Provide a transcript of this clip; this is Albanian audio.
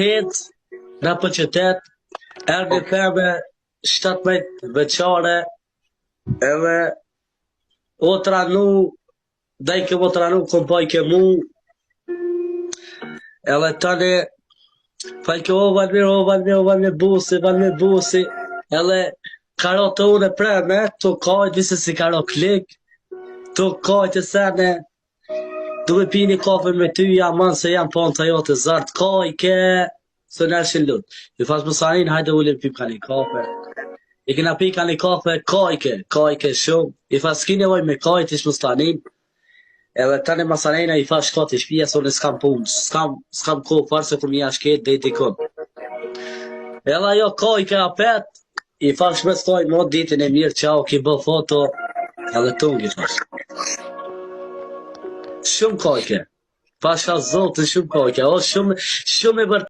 në për qytet, erdi peme 17 veçare, edhe o të ranu, dhe i këmë të ranu, kom pa i ke mu, edhe tani, falke o valmir, busi, edhe karo të une preme, të kajt, vise si karo klik, të kajt e sene, du me pi një kafe me ty, aman se jam pa në të jote zartë, kajke, së nëshin lut. I fash mësanin, hajde ullim pip ka një kafe. I kena pi ka një kafe, kajke shumë. I fash s'ki nevoj me kajt, ish mëstanin. Edhe tani masanina i fash ka të shpia, so në s'kam punë, s'kam kohë farë se kur mja shket, dhe i tikon. Edhe ajo kajke apet, i fash me stoj, mo ditin e mirë, qau, ki bë foto, edhe tungi fash. Shumë kajke. Pasha zotë shumë kajke, o shumë e bërë